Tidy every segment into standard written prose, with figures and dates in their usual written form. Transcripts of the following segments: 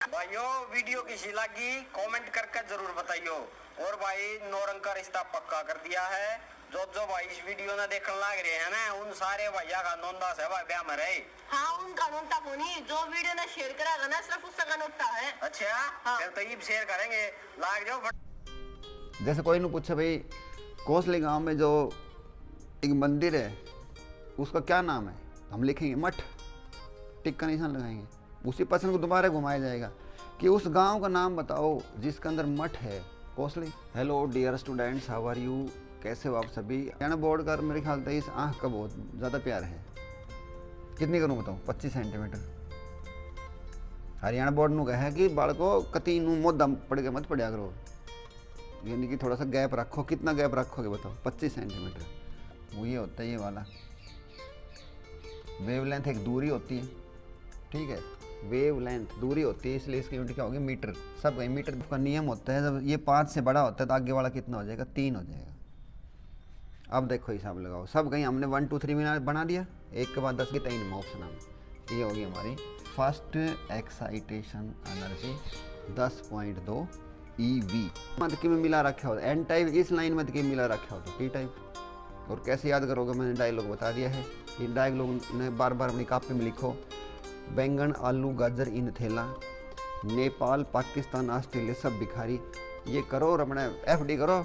भाइयों वीडियो कैसी लगी कमेंट करके जरूर बताइयो। और भाई नौरंग का रिश्ता पक्का कर दिया है। जो भाई इस वीडियो ने देखने लग रहे हैं ना उन सारे भैया का नोंदा है भाई ब्याह में रहे। हाँ उनका नोटा को नहीं, जो वीडियो ने शेयर करा ना सिर्फ उसका का नोटा है। अच्छा हाँ। फिर तो ये शेयर करेंगे लाग जाओ। जैसे कोई ने पूछा भाई कोसली गांव में जो एक मंदिर है उसका क्या नाम है, हम लिखेंगे मठ, टिक का निशान लगाएंगे। उसी पर्सन को दोबारा घुमाया जाएगा कि उस गांव का नाम बताओ जिसके अंदर मठ है कोसली। Hello dear students, how are you, कैसे हो आप सभी। हरियाणा बोर्ड का मेरे ख्याल से इस आँख का बहुत ज़्यादा प्यार है। कितनी करूँ बताओ, 25 सेंटीमीटर। हरियाणा बोर्ड ने कहा है कि बालको कति मोदा पड़ के मत पड़ा करो, यानी कि थोड़ा सा गैप रखो। कितना गैप रखोगे बताओ, 25 सेंटीमीटर। वो ये होता है, ये वाला वेवलेंथ एक दूरी होती है, ठीक है, वेवलेंथ दूरी होती है, इसलिए इसकी यूनिट क्या होगी, मीटर। सब कहीं मीटर का नियम होता है, जब ये 5 से बड़ा होता है तो आगे वाला कितना हो जाएगा, 3 हो जाएगा। अब देखो हिसाब लगाओ, सब कहीं हमने 1 2 3 मिनट बना दिया, एक के बाद 10 के 3 ऑप्शन हम। ये होगी हमारी फर्स्ट एक्साइटेशन एनर्जी 10.2 EV। मत में मिला रखा होता एन टाइप, इस लाइन में मिला रखा होता पी टाइप। और कैसे याद करोगे, मैंने डायलॉग बता दिया है। इन डायलॉग ने बार बार अपनी कॉपी में लिखो। बैंगन आलू गाजर इन थैला, नेपाल पाकिस्तान ऑस्ट्रेलिया सब भिखारी। ये करो और अपना FD करो।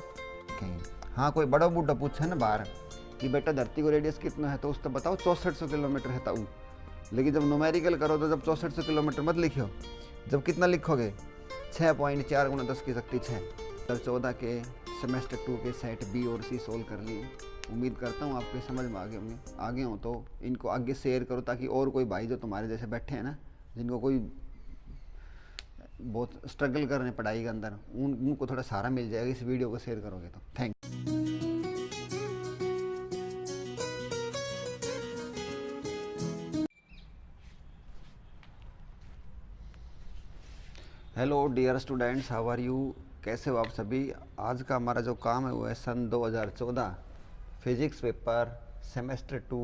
हाँ कोई बड़ा बूढ़ा पूछे ना बाहर कि बेटा धरती को रेडियस कितना है, तो उसको बताओ 6400 किलोमीटर है ताऊ। लेकिन जब न्यूमेरिकल करो तो जब 6400 किलोमीटर मत लिखो, जब कितना लिखोगे 6.4 × 10 की शक्ति 6। 14 के सेमेस्टर 2 के सेट B और C सोल्व कर लिए। उम्मीद करता हूँ आपके समझ में आगे हों तो इनको आगे शेयर करो, ताकि और कोई भाई जो तुम्हारे जैसे बैठे हैं ना, जिनको कोई बहुत स्ट्रगल कर रहे हैं पढ़ाई के अंदर, उनको थोड़ा सहारा मिल जाएगा इस वीडियो को शेयर करोगे तो। Thank hello dear students, how are you, कैसे हो आप सभी। आज का हमारा जो काम है वो है सन 2014 physics paper semester 2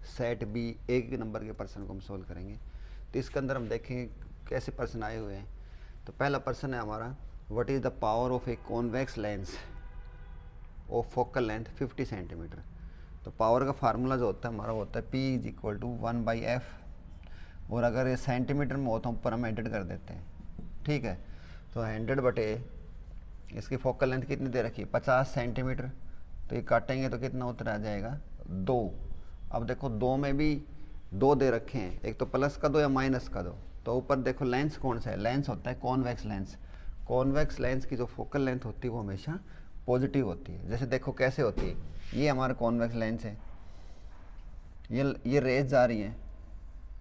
set B 1 number के पर्सन को हम सोल्व करेंगे। तो इसके अंदर हम देखेंगे कैसे पर्सन आए हुए हैं। तो पहला पर्सन है हमारा, what is the power of a convex lens of focal length 50 centimetre. तो पावर का फार्मूला जो होता है हमारा होता है P = 1/f। और अगर ये सेंटीमीटर में हो तो ऊपर हम 100 कर देते हैं, ठीक है। तो 100 बटे इसकी फोकल लेंथ कितनी दे रखी है, 50 सेंटीमीटर। तो ये काटेंगे तो कितना उत्तर आ जाएगा 2। अब देखो 2 में भी 2 दे रखे हैं, एक तो प्लस का 2 या माइनस का 2। तो ऊपर देखो लेंस कौन सा है, लेंस होता है कॉन्वेक्स लेंस। कॉन्वेक्स लेंस की जो फोकल लेंथ होती है वो हमेशा पॉजिटिव होती है। जैसे देखो कैसे होती है, ये हमारा कॉन्वेक्स लेंस है, ये रेज जा रही है,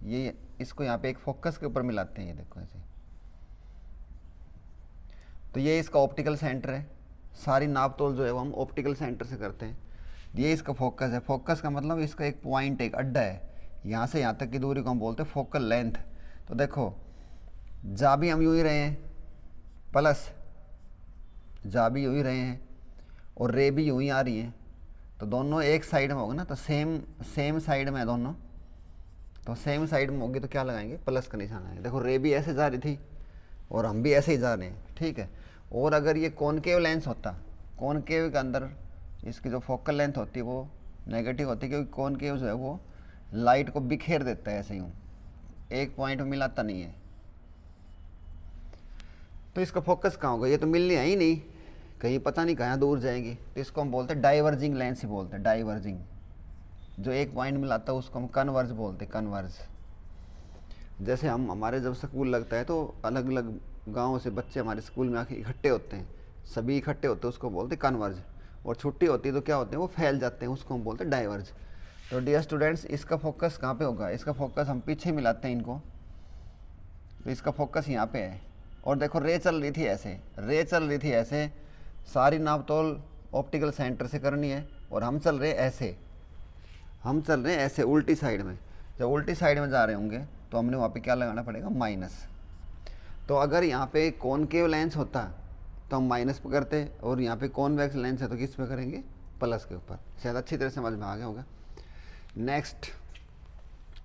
ये इसको यहाँ पे एक फोकस के ऊपर मिलाते हैं, ये देखो ऐसे। तो ये इसका ऑप्टिकल सेंटर है, सारी नाप तोल जो है वो हम ऑप्टिकल सेंटर से करते हैं। ये इसका फोकस है, फोकस का मतलब इसका एक पॉइंट, एक अड्डा है, यहाँ से यहाँ तक की दूरी को हम बोलते हैं फोकल लेंथ। तो देखो जा भी हम यूँ ही रहे हैं, प्लस जा भी यूँ ही रहे हैं, और रे भी यूँ ही आ रही है। तो दोनों एक साइड में होगा ना, तो सेम साइड में है दोनों। तो सेम साइड में होगी तो क्या लगाएंगे, प्लस का निशान आएगा। देखो रे भी ऐसे जा रही थी और हम भी ऐसे ही जा रहे हैं, ठीक है। और अगर ये कॉनकेव लेंस होता, कॉनकेव के अंदर इसकी जो फोकल लेंथ होती है वो नेगेटिव होती है, क्योंकि कॉनकेव जो है वो लाइट को बिखेर देता है ऐसे यूँ, एक पॉइंट में मिलाता नहीं है। तो इसका फोकस कहाँ होगा, ये तो मिलने है ही नहीं, कहीं पता नहीं कहाँ दूर जाएंगी। तो इसको हम बोलते हैं डाइवर्जिंग लेंस ही बोलते हैं, डाइवर्जिंग। जो एक पॉइंट मिलाता है उसको हम कन्वर्ज बोलते हैं, कन्वर्ज। जैसे हमारे जब स्कूल लगता है तो अलग अलग गाँव से बच्चे हमारे स्कूल में आके इकट्ठे होते हैं, सभी इकट्ठे होते हैं, उसको बोलते हैं कन्वर्ज। और छुट्टी होती है तो क्या होते हैं, वो फैल जाते हैं, उसको हम बोलते हैं डाइवर्ज। तो डियर स्टूडेंट्स, इसका फोकस कहाँ पे होगा, इसका फोकस हम पीछे मिलाते हैं इनको, तो इसका फोकस यहाँ पे है। और देखो रे चल रही थी ऐसे, सारी नाप तोल ऑप्टिकल सेंटर से करनी है, और हम चल रहे हैं ऐसे उल्टी साइड में। जब उल्टी साइड में जा रहे होंगे तो हमने वहाँ पे क्या लगाना पड़ेगा, माइनस। तो अगर यहाँ पे कॉनकेव लेंस होता तो हम माइनस पे करते, और यहाँ पे कॉन्वेक्स लेंस है तो किस पे करेंगे, प्लस के ऊपर। शायद अच्छी तरह समझ में आ गया होगा। Next,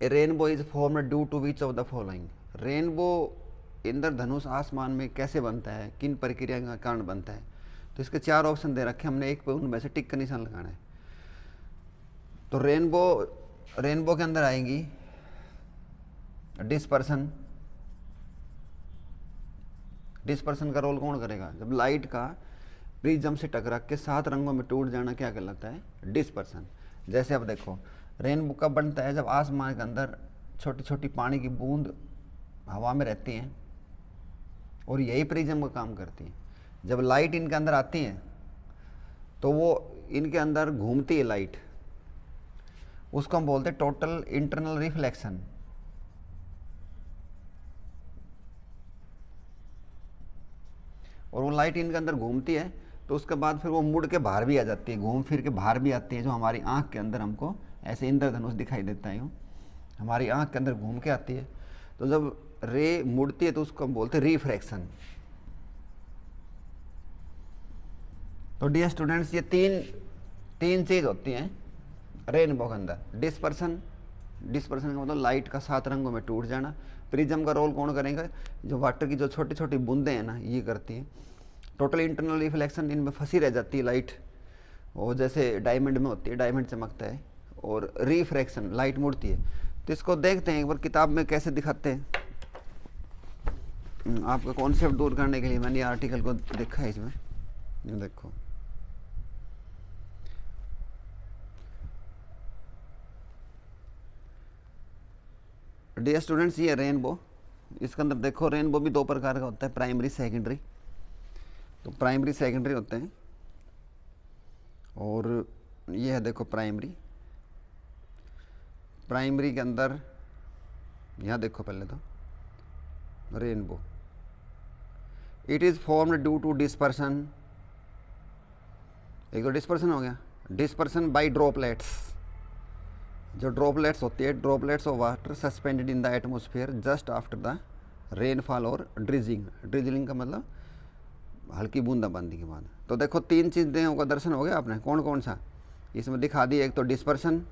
A rainbow is formed due to which of the following. Rainbow इंद्रधनुष आसमान में कैसे बनता है, किन प्रक्रिया के कारण बनता है। तो इसके 4 ऑप्शन दे रखे, हमने एक पे उनमें से टिक का निशान लगाना है। तो रेनबो के अंदर आएंगी डिस्पर्सन। डिस्पर्सन का रोल कौन करेगा? जब लाइट का प्रिज्म से टकरा के 7 रंगों में टूट जाना क्या कहलाता है? डिस्पर्सन। जैसे अब देखो रेनबो कब बनता है? जब आसमान के अंदर छोटी छोटी पानी की बूंद हवा में रहती हैं और यही प्रिज्म का काम करती है। जब लाइट इनके अंदर आती है तो वो इनके अंदर घूमती है लाइट, उसको हम बोलते हैं टोटल इंटरनल रिफ्लेक्शन। और वो लाइट इनके अंदर घूमती है तो उसके बाद फिर वो मुड़ के बाहर भी आ जाती है, घूम फिर के बाहर भी आती है, जो हमारी आंख के अंदर हमको ऐसे इंद्रधनुष दिखाई देता है। यूँ हमारी आंख के अंदर घूम के आती है। तो जब रे मुड़ती है तो उसको हम बोलते हैं रिफ्रैक्शन। तो डियर स्टूडेंट्स, ये तीन चीज होती हैं रेनबो के अंदर। डिस्पर्सन का मतलब लाइट का 7 रंगों में टूट जाना। प्रिज्म का रोल कौन करेगा? जो वाटर की जो छोटी छोटी बूंदें हैं ना, ये करती हैं। टोटल इंटरनल रिफ्लेक्शन, इनमें फंसी रह जाती है लाइट, वो जैसे डायमंड में होती है, डायमंड चमकता है। और रिफ्रैक्शन, लाइट मुड़ती है। तो इसको देखते हैं एक बार किताब में कैसे दिखाते हैं। आपका कॉन्सेप्ट दूर करने के लिए मैंने ये आर्टिकल को देखा है इसमें। ये देखो, डियर स्टूडेंट्स, ये रेनबो। इसके अंदर देखो रेनबो भी 2 प्रकार का होता है, प्राइमरी सेकेंडरी। तो प्राइमरी सेकेंडरी होते हैं। और ये है देखो प्राइमरी के अंदर, यहाँ देखो पहले तो rainbow, it is formed due to dispersion. एक तो डिस्पर्सन हो गया, डिस्पर्सन बाय ड्रॉपलेट्स। जो ड्रॉपलेट्स होती है, droplets of water suspended in the atmosphere just after the rainfall और ड्रिजिंग। ड्रिजलिंग का मतलब हल्की बूंदाबांदी के बाद। तो देखो 3 चीज़ों का दर्शन हो गया आपने। कौन कौन सा इसमें दिखा दी? एक तो डिस्पर्सन,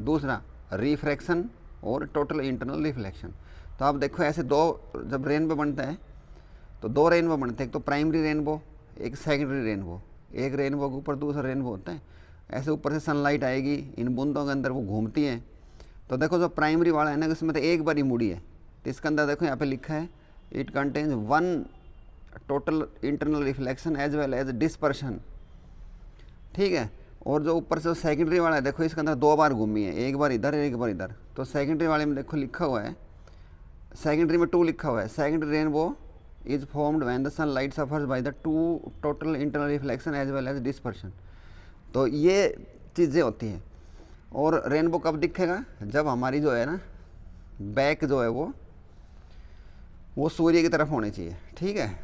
दूसरा रिफ्रैक्शन और टोटल इंटरनल रिफ्लेक्शन। तो आप देखो ऐसे जब रेनबो बनता है तो 2 रेनबो बनते हैं, एक तो प्राइमरी रेनबो, एक सेकेंडरी रेनबो। एक रेनबो के ऊपर दूसरा रेनबो होता है। ऐसे ऊपर से सनलाइट आएगी, इन बूंदों के अंदर वो घूमती हैं। तो देखो जो प्राइमरी वाला है ना, इसमें तो एक बार ही मुड़ी है। तो इसके अंदर देखो यहाँ पे लिखा है it contains 1 total internal reflection as well as dispersion. ठीक है। और जो ऊपर से सेकेंडरी वाला है देखो, इसके अंदर 2 बार घूमी है, एक बार इधर एक बार इधर। तो सेकेंडरी वाले में देखो लिखा हुआ है, सेकेंडरी में 2 लिखा हुआ है। Secondary rainbow is formed when the sunlight suffers by the 2 total internal reflection as well as dispersion. तो ये चीज़ें होती हैं। और रेनबो कब दिखेगा? जब हमारी जो है ना बैक जो है वो सूर्य की तरफ होनी चाहिए। ठीक है।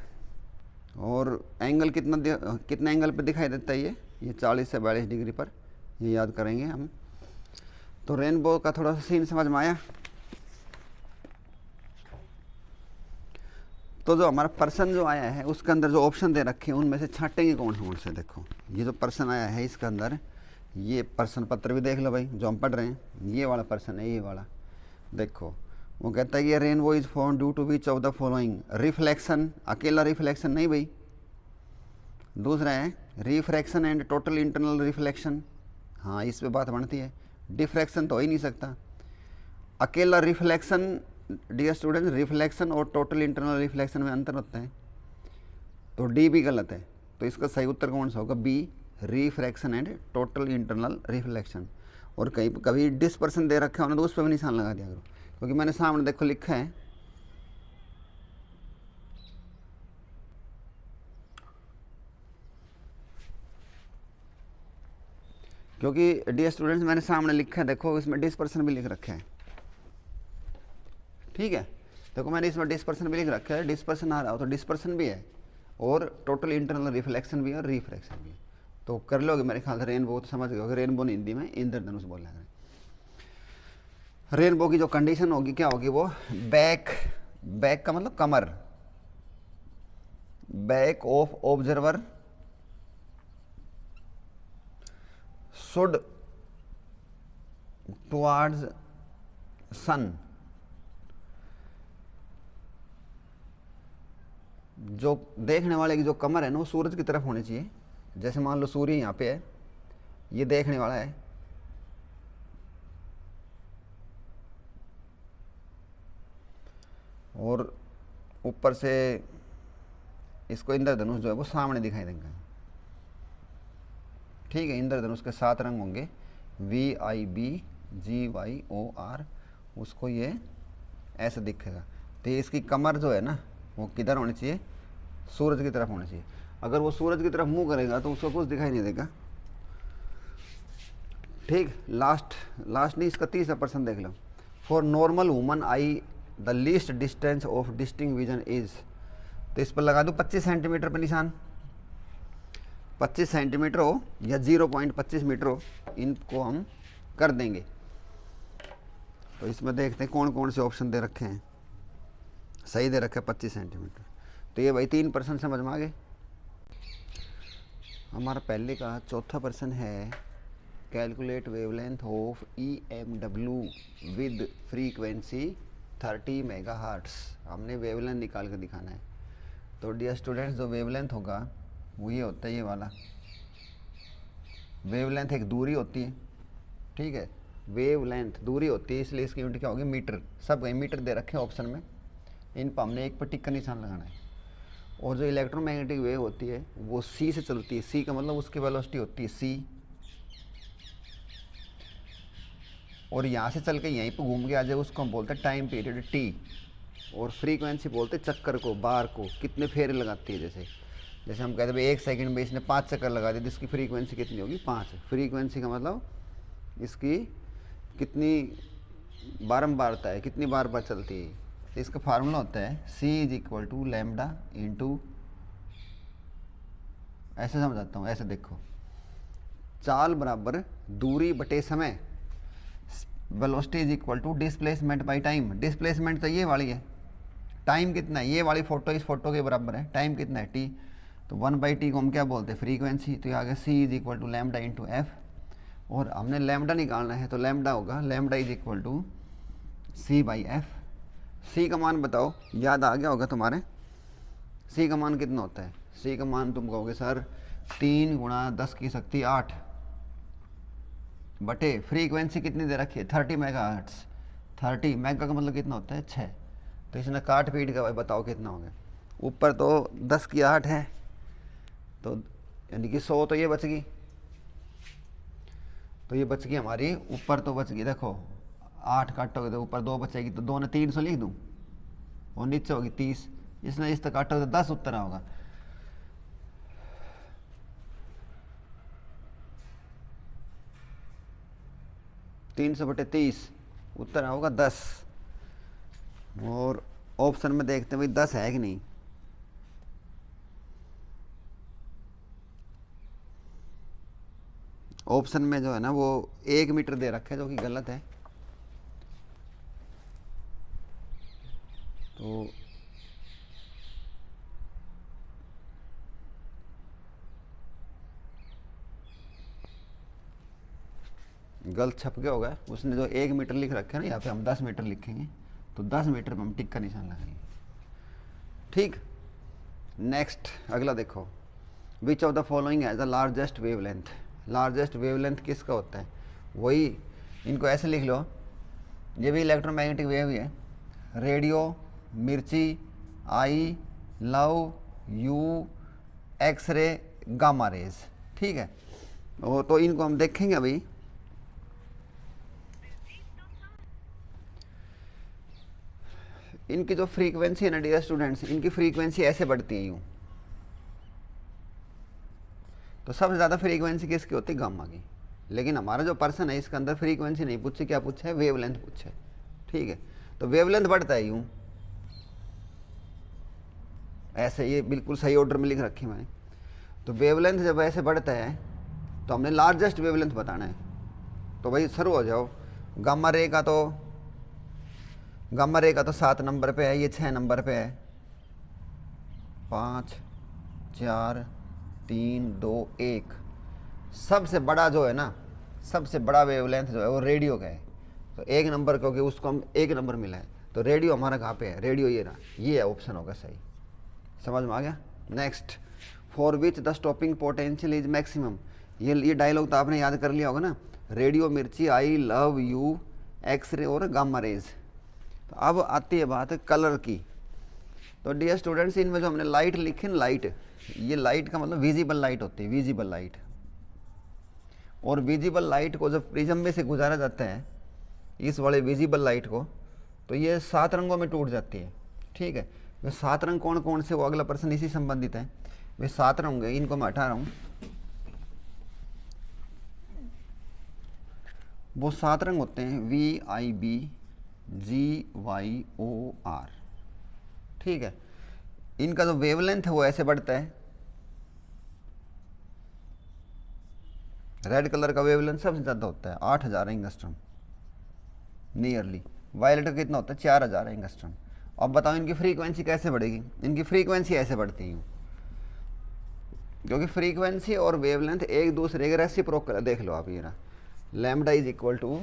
और एंगल कितना एंगल पे दिखाई देता है? ये 40 से 42 डिग्री पर, ये याद करेंगे हम। तो रेनबो का थोड़ा सा सीन समझ में आया। तो जो हमारा पर्सन जो आया है उसके अंदर जो ऑप्शन दे रखे हैं उनमें से छांटेंगे कौन से? देखो ये जो पर्सन आया है इसके अंदर, ये पर्सन पत्र भी देख लो भाई जो हम पढ़ रहे हैं, ये वाला पर्सन है, ये वाला देखो। वो कहता है कि rainbow is form due to which of the following? Reflection, अकेला रिफ्लेक्शन नहीं भाई, दूसरा है refraction and total internal reflection. हाँ, इस पे बात बनती है। डिफ्रैक्शन तो हो ही नहीं सकता। अकेला रिफ्लेक्शन, डियर स्टूडेंट्स, रिफ्लेक्शन और टोटल इंटरनल रिफ्लेक्शन में अंतर होता है। तो डी भी गलत है। तो इसका सही उत्तर कौन सा होगा? B, refraction and total internal reflection. और कभी डिस्पर्सन दे रखा है तो उस पर भी निशान लगा दिया करो, क्योंकि मैंने सामने देखो लिखा है क्योंकि डियर स्टूडेंट्स मैंने सामने लिखा है, देखो इसमें डिस्पर्सन भी लिख रखा है। ठीक है। देखो मैंने इसमें डिस्पर्सन भी लिख रखा है, डिस्पर्सन आ रहा हो तो डिस्पर्सन भी है और टोटल इंटरनल रिफ्लेक्शन भी है और रिफ्रैक्शन भी है। तो कर लोगे मेरे ख्याल से। रेनबो तो समझ गए, रेनबो ने हिंदी में इंद्रधनुष बोला है। रेनबो की जो कंडीशन होगी क्या होगी? वो बैक का मतलब कमर, back of observer should towards सन जो देखने वाले की जो कमर है ना वो सूरज की तरफ होनी चाहिए। जैसे मान लो सूर्य यहाँ पे है, ये देखने वाला है, और ऊपर से इसको इंद्रधनुष जो है वो सामने दिखाई देंगे। ठीक है, इंद्रधनुष के 7 रंग होंगे, VIBGYOR, उसको ये ऐसे दिखेगा। तो इसकी कमर जो है ना वो किधर होनी चाहिए, सूरज की तरफ होनी चाहिए। अगर वो सूरज की तरफ मुंह करेगा तो उसको कुछ दिखाई नहीं देगा। ठीक, लास्ट नहीं, इसका 30% देख लो। For normal woman I the least distance of distinct vision is, तो इस पर लगा दो 25 सेंटीमीटर पर निशान। 25 सेंटीमीटर हो या 0.25 मीटर हो, इनको हम कर देंगे। तो इसमें देखते हैं कौन कौन से ऑप्शन दे रखे हैं। सही दे रखे 25 सेंटीमीटर, तो ये भाई 3% समझ में आ गए। हमारा पहले का चौथा प्रश्न है, calculate wavelength of EMW with frequency 30 megahertz. हमने वेवलेंथ निकाल कर दिखाना है। तो डियर स्टूडेंट्स, जो वेवलेंथ होगा वो ये होता है, ये वाला वेवलेंथ एक दूरी होती है। ठीक है, वेवलेंथ दूरी होती है, इसलिए इसकी यूनिट क्या होगी, मीटर। सब कहीं मीटर दे रखे हैं ऑप्शन में, इन पर हमने एक पर टिक का निशान लगाना है। और जो इलेक्ट्रोमैग्नेटिक वेव होती है वो सी से चलती है। सी का मतलब उसकी वेलोसिटी होती है सी, और यहाँ से चल के यहीं पर घूम के आ जाए उसको हम बोलते हैं टाइम पीरियड टी। और फ्रीक्वेंसी बोलते हैं चक्कर को, बार को, कितने फेरे लगाती है। जैसे हम कहते हैं 1 सेकंड में इसने 5 चक्कर लगा दिए तो इसकी फ्रीक्वेंसी कितनी होगी, 5। फ्रीक्वेंसी का मतलब इसकी कितनी बारंबारता है, कितनी बार चलती है। तो इसका फार्मूला होता है C = लैम्डा इंटू, ऐसे समझाता हूँ, ऐसे देखो, चाल बराबर दूरी बटे समय, velocity = displacement by time. Displacement तो ये वाली है, टाइम कितना है, ये वाली फोटो इस फोटो के बराबर है, टाइम कितना है t, तो 1/t को हम क्या बोलते हैं, फ्रीक्वेंसी। तो आगे C = लैम्डा इंटू f, और हमने लैम्डा निकालना है तो लैम्डा होगा लैम्डा = C/f। C का मान बताओ, याद आ गया होगा तुम्हारे, C का मान कितना होता है। C का मान तुम कहोगे सर 3 × 10⁸ 8 बटे फ्रीक्वेंसी कितनी दे रखी है, 30 मेगाहर्ट्ज। 30 मेगा का मतलब कितना होता है, 6। तो इसने काट पीट का भाई बताओ कितना हो गया। ऊपर तो 10⁸ है, तो यानी कि 100 तो ये बच गई, तो ये बच गई हमारी, ऊपर तो बच गई, देखो 8 काटोगे तो ऊपर 2 बचेगी, तो 2 ने 300 लिख दूँ, और नीचे होगी 30। इसने इस तक काटोगे तो 10 उत्तर होगा। तीन 300/30 उत्तर होगा 10। और ऑप्शन में देखते हैं भाई 10 है कि नहीं। ऑप्शन में जो है ना वो 1 मीटर दे रखा है, जो कि गलत है। तो गलत छप गया होगा, उसने जो 1 मीटर लिख रखा है ना, यहाँ पे हम 10 मीटर लिखेंगे, तो 10 मीटर पर हम टिक का निशान लगाएंगे। ठीक, नेक्स्ट अगला देखो, विच of the following has the largest wavelength. Largest wavelength किसका होता है, वही इनको ऐसे लिख लो, ये भी इलेक्ट्रोमैग्नेटिक वेव ही है। रेडियो, मिर्ची, आई, love, you, x ray, gamma rays. ठीक है, तो इनको हम देखेंगे अभी। इनकी जो फ्रीक्वेंसी है ना डियर स्टूडेंट्स, इनकी फ्रीक्वेंसी ऐसे बढ़ती है यूँ। तो सबसे ज़्यादा फ्रीक्वेंसी किसकी होती है, गामा की। लेकिन हमारा जो पर्सन है इसके अंदर फ्रीक्वेंसी नहीं पूछे, क्या पूछा है, वेवलेंथ पूछा है। ठीक है, तो वेवलेंथ बढ़ता है यूँ, ऐसे, ये बिल्कुल सही ऑर्डर में लिख रखी मैंने। तो वेवलेंथ जब ऐसे बढ़ता है तो हमने लार्जेस्ट वेवलेंथ बताना है। तो भाई शुरू हो जाओ। गामा रे का तो 7 नंबर पे है, ये 6 नंबर पे है। 5 4 3 2 1। सबसे बड़ा जो है ना, सबसे बड़ा वेवलेंथ जो है वो रेडियो का है। तो 1 नंबर, क्योंकि उसको हम 1 नंबर मिला है, तो रेडियो हमारा कहाँ पे है, रेडियो ये रहा, ये ऑप्शन होगा सही। समझ में आ गया। Next, for which the stopping potential is maximum. ये डायलॉग तो आपने याद कर लिया होगा ना, रेडियो मिर्ची, आई लव यू, एक्सरे और गामा रेज। तो अब आती है बात कलर की। तो डियर स्टूडेंट्स, इनमें जो हमने लाइट लिखी ना, लाइट, ये लाइट का मतलब विजिबल लाइट होती है, विजिबल लाइट। और विजिबल लाइट को जब प्रिज्म में से गुजारा जाता है, इस वाले विजिबल लाइट को, तो ये 7 रंगों में टूट जाती है। ठीक है, वे 7 रंग कौन कौन से, वो अगला प्रश्न इसी संबंधित है। वे 7 रंग है, इनको मैं हटा रहा हूँ। वो 7 रंग होते हैं VIBGYOR। ठीक है, इनका जो वेवलेंथ है वो ऐसे बढ़ता है। रेड कलर का वेवलेंथ सबसे ज़्यादा होता है, 8000 एंगस्ट्रॉम नियरली। वायलेट का कितना होता है, 4000 एंगस्ट्रॉम। अब बताओ इनकी फ्रीक्वेंसी कैसे बढ़ेगी। इनकी फ्रीक्वेंसी ऐसे बढ़ती है, क्योंकि फ्रीक्वेंसी और वेवलेंथ एक दूसरे के रेसिप्रोकल। देख लो आप, ये ना lambda is equal to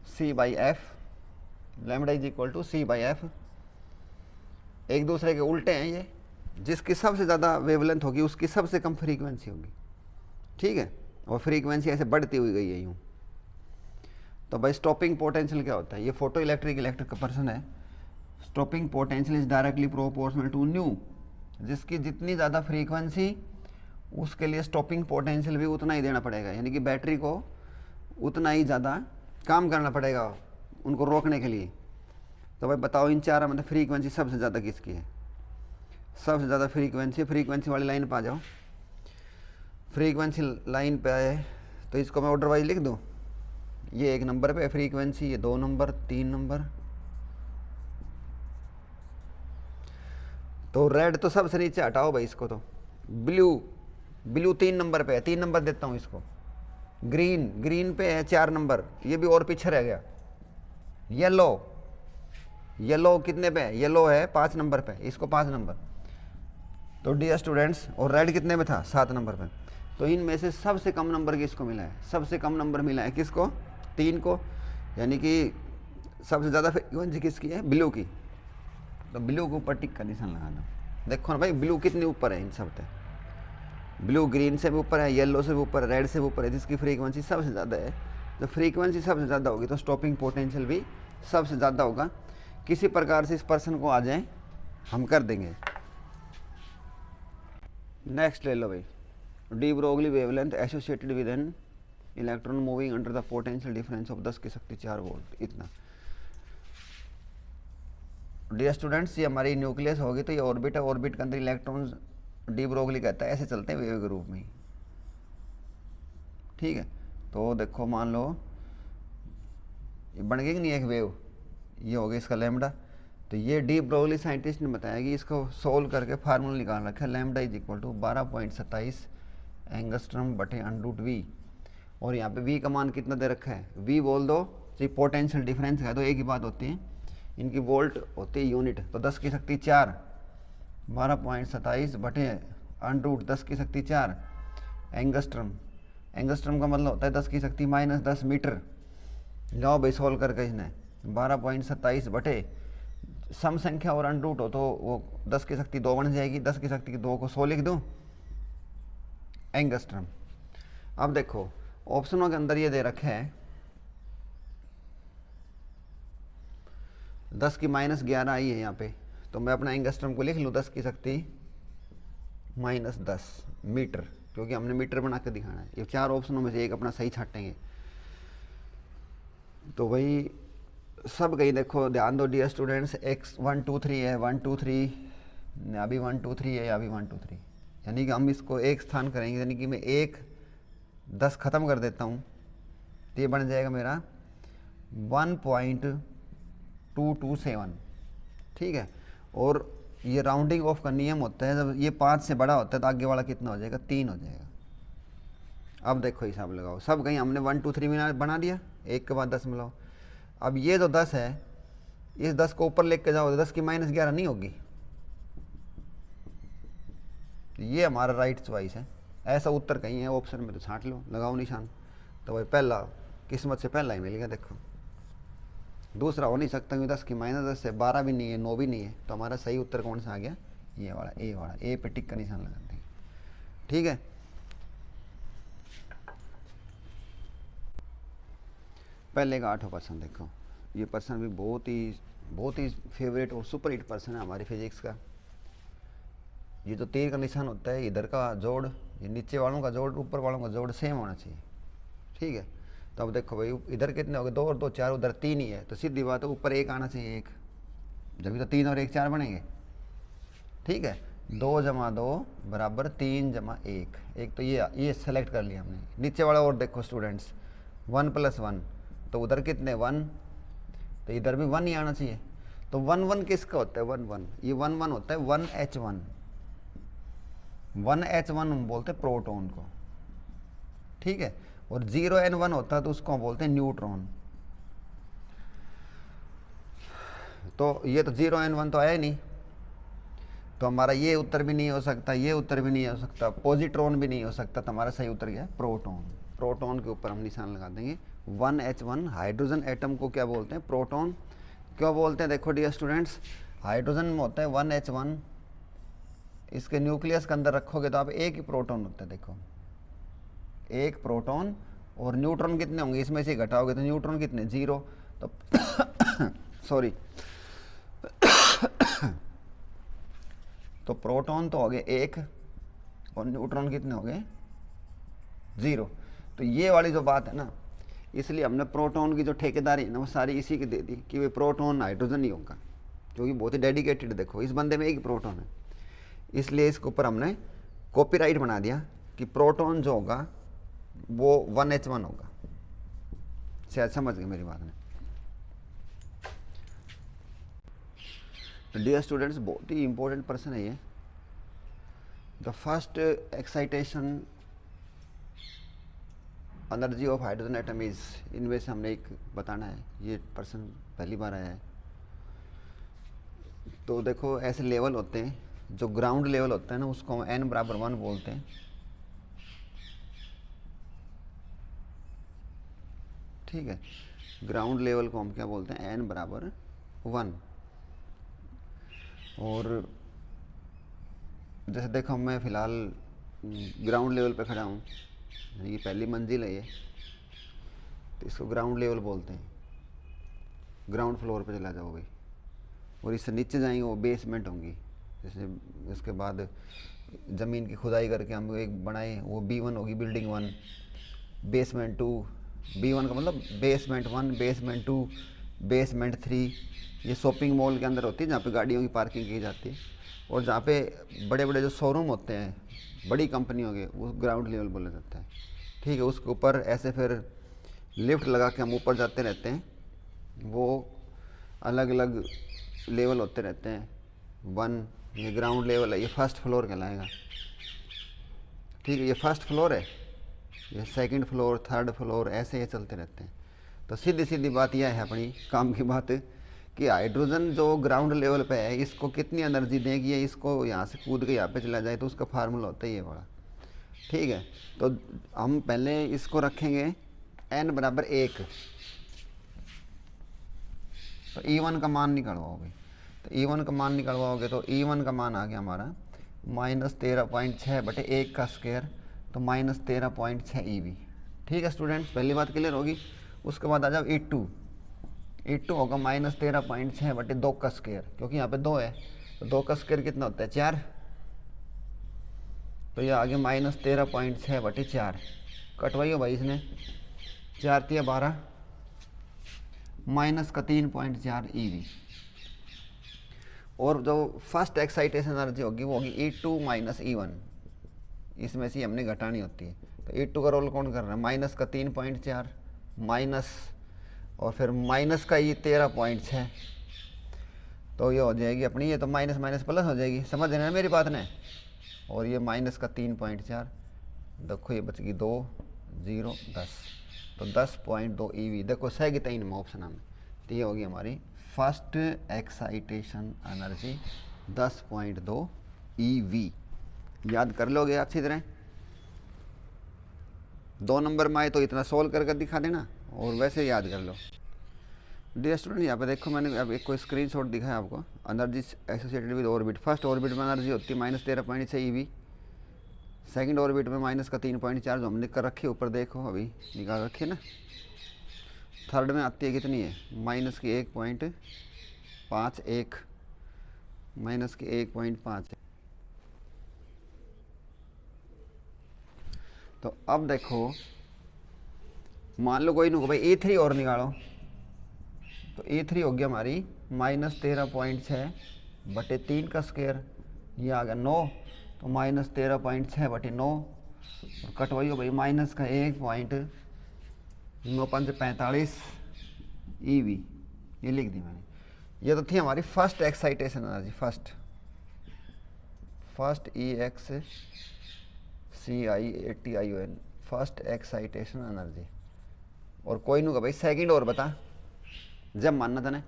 C/F, lambda is equal to C/F, एक दूसरे के उल्टे हैं ये। जिसकी सबसे ज़्यादा वेवलेंथ होगी उसकी सबसे कम फ्रीक्वेंसी होगी। ठीक है, और फ्रीक्वेंसी ऐसे बढ़ती हुई गई है यूँ। तो भाई स्टॉपिंग पोटेंशियल क्या होता है, ये फोटो इलेक्ट्रिक का पर्सन है। Stopping potential is directly proportional to nu. जिसकी जितनी ज़्यादा फ्रीक्वेंसी, उसके लिए स्टॉपिंग पोटेंशियल भी उतना ही देना पड़ेगा, यानी कि बैटरी को उतना ही ज़्यादा काम करना पड़ेगा उनको रोकने के लिए। तो भाई बताओ इन चारों में फ्रीक्वेंसी सबसे ज़्यादा किसकी है। सबसे ज़्यादा फ्रीक्वेंसी वाली लाइन पर आ जाओ। फ्रीक्वेंसी लाइन पे आए तो इसको मैं ऑर्डर वाइज लिख दूँ। ये 1 नंबर पे फ्रीक्वेंसी, ये 2 नंबर, 3 नंबर। तो रेड तो सबसे नीचे हटाओ भाई इसको। तो ब्लू 3 नंबर पे है, 3 नंबर देता हूँ इसको। ग्रीन पे है 4 नंबर, ये भी और पीछे रह गया। येलो कितने पे है, येलो है 5 नंबर पे, इसको 5 नंबर। तो डियर स्टूडेंट्स, और रेड कितने में था, 7 नंबर पे। तो इनमें से सबसे कम नंबर किसको मिला है, सबसे कम नंबर मिला है किसको, 3 को। यानी कि सबसे ज़्यादा फ्रीक्वेंसी किसकी है, ब्लू की। तो ब्लू के ऊपर टिक का निशान लगाना। देखो ना भाई, ब्लू कितने ऊपर है इन सब पे। ब्लू ग्रीन से भी ऊपर है, येलो से भी ऊपर, रेड से भी ऊपर है, जिसकी फ्रीक्वेंसी सबसे ज़्यादा है। तो फ्रीक्वेंसी सबसे ज़्यादा होगी तो स्टॉपिंग पोटेंशियल भी सबसे ज़्यादा होगा। किसी प्रकार से इस पर्सन को आ जाए, हम कर देंगे। नेक्स्ट ले लो भाई, D Broglie wavelength associated with an electron moving under the potential difference of 10 की शक्ति 4 वोल्ट। इतना डियर स्टूडेंट्स, ये हमारी न्यूक्लियस होगी तो ये ऑर्बिट है। ऑर्बिट के अंदर इलेक्ट्रॉन्स डी ब्रोगली कहता है ऐसे चलते हैं वेव के रूप में। ठीक है, तो देखो मान लो ये बन गई कि नहीं एक वेव, ये हो गया इसका लैम्बडा। तो ये डी ब्रोगली साइंटिस्ट ने बताया कि इसको सोल्व करके फार्मूला निकाल रखा है, lambda is equal to 12.27 angstrom बटे √V। और यहाँ पे V का मान कितना दे रखा है, V बोल दो, तो पोटेंशियल डिफरेंस है तो एक ही बात होती है, इनकी वोल्ट होती है यूनिट। तो 10 की शक्ति 4, 12.27 बटे √10 की शक्ति 4 एंगस्ट्रम। एंगस्ट्रम का मतलब होता है 10 की शक्ति -10 मीटर। जाओ भाई सोल्व करके इसने 12.27 बटे सम संख्या और √, हो तो वो 10 की शक्ति 2 बन जाएगी। 10 की शक्ति 2 को 100 लिख दूँ, एंगस्ट्रम। अब देखो ऑप्शनों के अंदर ये दे रखे है 10 की -11 आई है यहाँ पे, तो मैं अपना एंगस्ट्रम को लिख लूँ 10 की शक्ति -10 मीटर, क्योंकि हमने मीटर बना के दिखाना है। ये 4 ऑप्शनों में से एक अपना सही छाटेंगे। तो वही सब कहीं देखो, ध्यान दो डियर स्टूडेंट्स, x 1 2 3 है, 1 2 3, अभी 1 2 3 है, अभी 1 2 3, यानी कि हम इसको एक स्थान करेंगे, यानी कि मैं 1 10 ख़त्म कर देता हूँ तो ये बन जाएगा मेरा 1.227। ठीक है, और ये राउंडिंग ऑफ का नियम होता है, जब ये 5 से बड़ा होता है तो आगे वाला कितना हो जाएगा, 3 हो जाएगा। अब देखो हिसाब लगाओ, सब कहीं हमने 1 2 3 बना दिया, एक के बाद 10 मिलाओ। अब ये जो 10 है, इस 10 को ऊपर लेके जाओ तो 10 की -11 नहीं होगी। ये हमारा राइट चॉइस है, ऐसा उत्तर कहीं है ऑप्शन में तो छांट लो, लगाओ निशान। तो भाई पहला किस्मत से पहला ही मिल गया। देखो दूसरा हो नहीं सकता क्योंकि 10 की -10 से 12 भी नहीं है, 9 भी नहीं है, तो हमारा सही उत्तर कौन सा आ गया, ये वाला ए पे टिक का निशान लगा देंगे। ठीक है, पहले का 8% देखो, ये पर्सन भी बहुत ही फेवरेट और सुपर हिट पर्सन है हमारी फिजिक्स का। ये जो तीर का निशान होता है, इधर का जोड़, ये नीचे वालों का जोड़ ऊपर वालों का जोड़ सेम होना चाहिए। ठीक है, तो अब देखो भाई इधर कितने हो गए, 2 और 2 4, उधर 3 ही है, तो सीधी बात है ऊपर 1 आना चाहिए, 1, जब तो 3 और 1 4 बनेंगे। ठीक है, 2 + 2 = 3 + 1, एक तो ये सेलेक्ट कर लिया हमने। नीचे वाला और देखो स्टूडेंट्स, 1 + 1, तो उधर कितने 1, तो इधर भी 1 ही आना चाहिए। तो 1 1 किसका होता है, 1 1, ये 1 1 होता है 1H1। 1H1 हम बोलते हैं प्रोटॉन को। ठीक है, और 0N1 होता है तो उसको हम बोलते हैं न्यूट्रॉन। तो ये तो 0N1 तो आया ही नहीं, तो हमारा ये उत्तर भी नहीं हो सकता, ये उत्तर भी नहीं हो सकता, पॉजिट्रॉन भी नहीं हो सकता, तो हमारा सही उत्तर क्या है, प्रोटॉन। प्रोटॉन के ऊपर हम निशान लगा देंगे। 1H1 हाइड्रोजन एटम को क्या बोलते हैं, प्रोटॉन। क्यों बोलते हैं, देखो डियर स्टूडेंट्स, हाइड्रोजन में होता है 1H1, इसके न्यूक्लियस के अंदर रखोगे तो आप एक ही प्रोटॉन होता है। देखो एक प्रोटॉन, और न्यूट्रॉन कितने होंगे, इसमें से घटाओगे तो न्यूट्रॉन कितने, 0, तो सॉरी तो प्रोटॉन तो हो गए 1 और न्यूट्रॉन कितने हो गए, 0। तो ये वाली जो बात है ना, इसलिए हमने प्रोटॉन की जो ठेकेदारी है ना वो सारी इसी की दे दी कि वे प्रोटॉन हाइड्रोजन ही होगा, क्योंकि बहुत ही डेडिकेटेड, देखो इस बंदे में एक प्रोटॉन है, इसलिए इसके ऊपर हमने कॉपीराइट बना दिया कि प्रोटॉन जो होगा वो 1H1 होगा। शायद समझ गए मेरी बात ने। डियर स्टूडेंट्स, बहुत ही इंपॉर्टेंट पर्सन है ये। The first excitation energy of hydrogen atom is, इनमें से हमने एक बताना है, ये पर्सन पहली बार आया है। तो देखो ऐसे लेवल होते हैं, जो ग्राउंड लेवल होता है ना उसको हम n = 1 बोलते हैं। ठीक है, ग्राउंड लेवल को हम क्या बोलते हैं, n = 1। और जैसे देखो मैं फ़िलहाल ग्राउंड लेवल पे खड़ा हूँ, ये पहली मंजिल है ये, तो इसको ग्राउंड लेवल बोलते हैं। ग्राउंड फ्लोर पे चला जाओ भाई, और इससे नीचे जाएंगे वो बेसमेंट होंगी। जैसे इसके बाद ज़मीन की खुदाई करके हम एक बनाए, वो B1 होगी, बिल्डिंग 1, बेसमेंट 2, B1 का मतलब बेसमेंट 1, बेसमेंट 2, बेसमेंट 3। ये शॉपिंग मॉल के अंदर होती है जहाँ पे गाड़ियों की पार्किंग की जाती है, और जहाँ पे बड़े बड़े जो शोरूम होते हैं बड़ी कंपनियों के, वो ग्राउंड लेवल बोला जाता है। ठीक है, उसके ऊपर ऐसे फिर लिफ्ट लगा के हम ऊपर जाते रहते हैं, वो अलग अलग लेवल होते रहते हैं। 1 ये ग्राउंड लेवल है, ये फर्स्ट फ्लोर कहलाएगा। ठीक है, ये फर्स्ट फ्लोर है, ये सेकंड फ्लोर, थर्ड फ्लोर, ऐसे ये चलते रहते हैं। तो सीधी सीधी बात यह है अपनी काम की बात कि हाइड्रोजन जो ग्राउंड लेवल पे है इसको कितनी एनर्जी देगी, ये इसको यहाँ से कूद के यहाँ पे चला जाए तो उसका फार्मूला होता है ये वाला। ठीक है, तो हम पहले इसको रखेंगे n = 1, तो E1 का मान निकलवाओगे, तो E1 का मान निकलवाओगे तो E1 का मान आ गया हमारा -13.6/1 का स्क्वायर, तो -13.6 EV। ठीक है स्टूडेंट्स, पहली बात क्लियर होगी। उसके बाद आ जाओ E2 होगा -13.6/2 का स्क्वायर, क्योंकि यहाँ पे 2 है, तो 2 का स्क्वायर कितना होता है, 4, तो ये आ गया -13.6/4। कटवाइयो भाई इसने, 4 × 12, -3.4 EV। और जो फर्स्ट एक्साइटेशन एनर्जी होगी वो होगी E2 - E1, इसमें से हमने घटानी होती है। तो E2 का रोल कौन कर रहा है, -3.4 माइनस, और फिर माइनस का ये 13.6, तो ये हो जाएगी अपनी, ये तो माइनस माइनस प्लस हो जाएगी, समझ रहे हैं मेरी बात ने। और ये -3.4, देखो ये बच गई 2, 0, 10, तो 10.2 EV। देखो सह की 3 ऑप्शन हमें, तो ये होगी हमारी फर्स्ट एक्साइटेशन एनर्जी 10.2 EV। याद कर लोगे अच्छी तरह, 2 नंबर में आए तो इतना सोल्व कर दिखा देना, और वैसे याद कर लो। डियर स्टूडेंट, यहाँ पे देखो मैंने अब एक कोई स्क्रीनशॉट दिखा है आपको। Energy associated with orbit, first orbit में एनर्जी होती है -13.6 EV, सेकंड ऑर्बिट में माइनस का 3.4 जो हमने कर रखी है ऊपर देखो अभी निकाल रखी है ना। थर्ड में आती है कितनी है, माइनस की 1.51, माइनस की 1.5। तो अब देखो मान लो कोई नु भाई E3 और निकालो, तो E3 हो गया हमारी -13.6 बटे 3 का स्क्वायर, ये आ गया 9, तो -13.6 बटे 9 और कटवाइयो भाई माइनस का 1.9545 EV, ये लिख दी मैंने। ये तो थी हमारी first excitation energy, first EXCIATION, first excitation energy. और कोई नु का भाई सेकंड और बता, जब मानना था ना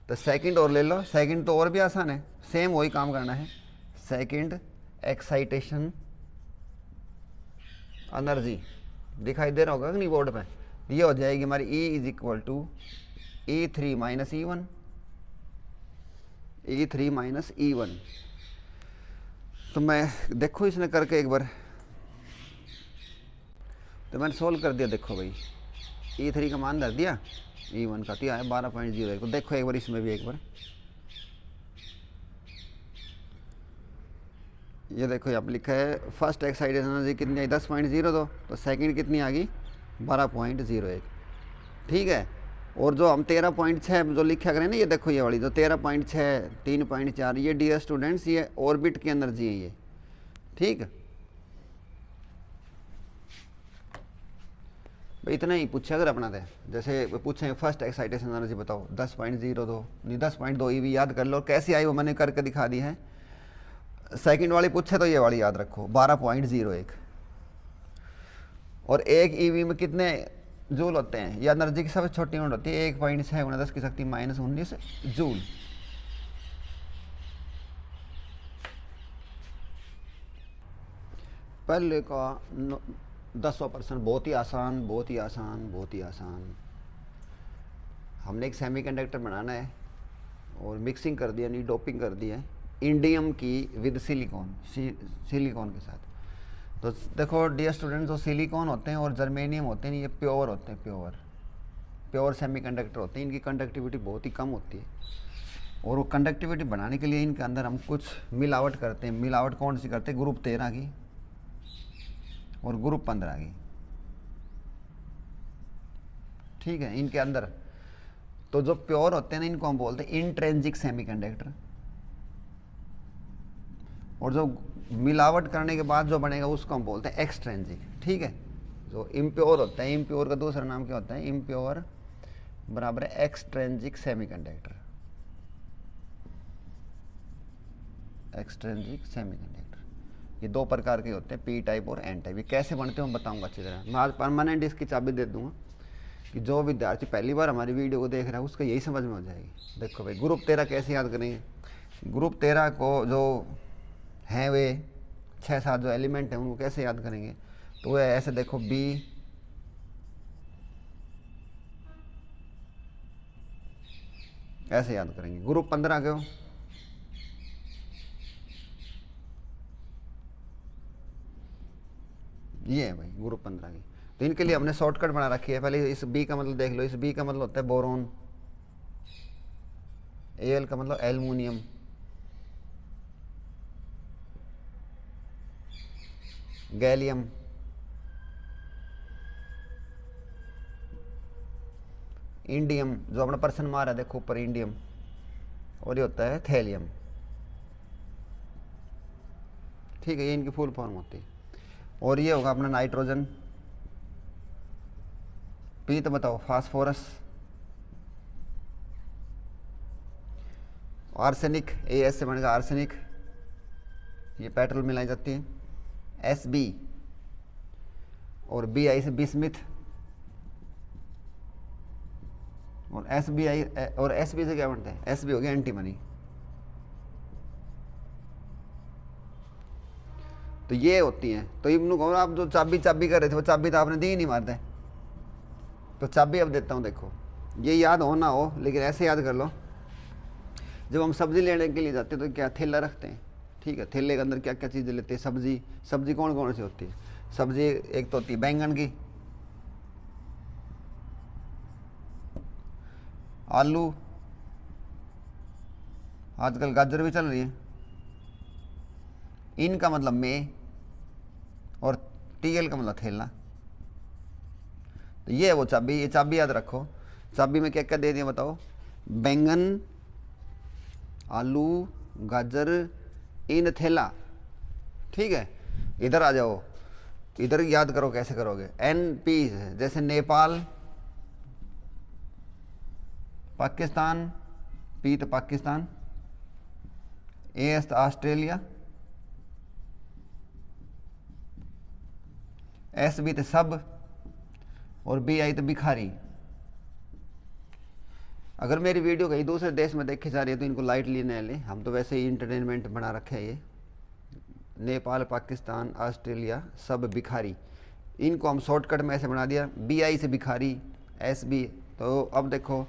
तो सेकंड और ले लो, सेकंड तो और भी आसान है, सेम वही काम करना है। सेकंड एक्साइटेशन एनर्जी दिखाई दे रहा होगा कि नहीं बोर्ड पे, ये हो जाएगी हमारी E is equal to E3 minus E1, E3 minus E1। तो मैं देखो इसने करके एक बार, तो मैंने सोल्व कर दिया। देखो भाई E3 का मान धर दिया, E1 का दिया है 12.01। तो देखो एक बार इसमें भी एक बार, ये देखो यहाँ पर लिखा है फर्स्ट एक्साइटेशन एनर्जी कितनी आई 10.02, तो सेकंड कितनी आ गई 12.01, ठीक है। और जो हम 13.6 जो लिखा करें ना, ये देखो ये वाली जो 13.6 3.4, ये डियर स्टूडेंट्स ये ऑर्बिट की एनर्जी है ये, ठीक है भाई। इतना ही पूछा अगर अपना थे, जैसे पूछे फर्स्ट एक्साइटेशन एनर्जी बताओ 10.02 नहीं 10.2 EV याद कर लो, कैसी आई वो मैंने करके दिखा दी है। सेकंड वाली पूछे तो ये वाली याद रखो 12.01, और एक EV में कितने जूल होते हैं, ये एनर्जी की सबसे छोटी यूनिट होती है 1.6 × 10 की शक्ति -19 जूल। पहले का 10% बहुत ही आसान, बहुत ही आसान, बहुत ही आसान। हमने एक सेमीकंडक्टर बनाना है और मिक्सिंग कर दिया, नहीं डोपिंग कर दिया है इंडियम की विद सिलिकॉन, सिलिकॉन के साथ। तो देखो डियर स्टूडेंट्स, जो सिलिकॉन होते हैं और जर्मेनियम होते हैं ये प्योर होते हैं, प्योर सेमीकंडक्टर होते हैं, इनकी कंडक्टिविटी बहुत ही कम होती है। और वो कंडक्टिविटी बढ़ाने के लिए इनके अंदर हम कुछ मिलावट करते हैं। मिलावट कौन सी करते हैं, ग्रुप 13 की और ग्रुप 15 की, ठीक है इनके अंदर। तो जो प्योर होते हैं ना इनको हम बोलते हैं इंट्रिंसिक सेमीकंडक्टर, और जो मिलावट करने के बाद जो बनेगा उसको हम बोलते हैं एक्सट्रिंसिक, ठीक है। जो इम्प्योर होता है, इम्प्योर का दूसरा नाम क्या होता है, इम्प्योर बराबर है एक्सट्रिंसिक सेमीकंडक्टर, एक्सट्रिंसिक सेमीकंडक्टर। ये दो प्रकार के होते हैं, P टाइप और N टाइप। ये कैसे बनते हैं मैं बताऊंगा अच्छी तरह। मैं आज परमानेंट इसकी चाबी दे दूंगा कि जो विद्यार्थी पहली बार हमारी वीडियो को देख रहा है उसको यही समझ में हो जाएगी। देखो भाई ग्रुप 13 कैसे याद करेंगे, ग्रुप 13 को जो हैं वे 6-7 जो एलिमेंट हैं उनको कैसे याद करेंगे, तो वो ऐसे देखो B ऐसे याद करेंगे। ग्रुप 15 क्यों, ये है भाई ग्रुप 15 की। तो इनके लिए हमने शॉर्टकट बना रखी है। पहले इस B का मतलब देख लो, इस B का मतलब होता है बोरोन, Al का मतलब एल्युमिनियम, गैलियम, इंडियम जो अपना पर्सन मार है देखो ऊपर इंडियम, और ये होता है थैलियम, ठीक है ये इनकी फुल फॉर्म होती है। और ये होगा अपना नाइट्रोजन, पी तो बताओ फास्फोरस, आर्सेनिक AS से बनेगा आर्सेनिक, ये पेट्रोल मिलाई जाती है, SB, और BI से बिस्मिथ, और SBI और SB से क्या बनता है, SB हो गया एंटीमनी। तो ये होती हैं। तो इब्नू कहो आप जो चाबी कर रहे थे वो चाबी तो आपने दी ही नहीं मारते, तो चाबी अब देता हूँ। देखो ये याद हो ना हो, लेकिन ऐसे याद कर लो, जब हम सब्जी लेने के लिए जाते हैं तो क्या थैला रखते हैं, ठीक है, थैले के अंदर क्या क्या चीज़ें लेते हैं, सब्जी, सब्जी कौन कौन सी होती है, सब्जी एक तो होती है बैंगन की, आलू, आजकल गाजर भी चल रही है, इन का मतलब में, और टीएल का मतलब थैला। तो ये है वो चाबी, ये चाबी याद रखो। चाबी में क्या क्या दे दिया बताओ, बैंगन, आलू, गाजर, इन, थैला, ठीक है। इधर आ जाओ, इधर याद करो कैसे करोगे, एन पी जैसे नेपाल, पाकिस्तान, पी तो पाकिस्तान, एस तो ऑस्ट्रेलिया, एस बी तो सब, और बी आई तो भिखारी। अगर मेरी वीडियो कहीं दूसरे देश में देखी जा रही है तो इनको लाइटली न लें, हम तो वैसे ही इंटरटेनमेंट बना रखे है। ये नेपाल, पाकिस्तान, ऑस्ट्रेलिया, सब भिखारी, इनको हम शॉर्टकट में ऐसे बना दिया, बी आई से भिखारी, एस बी। तो अब देखो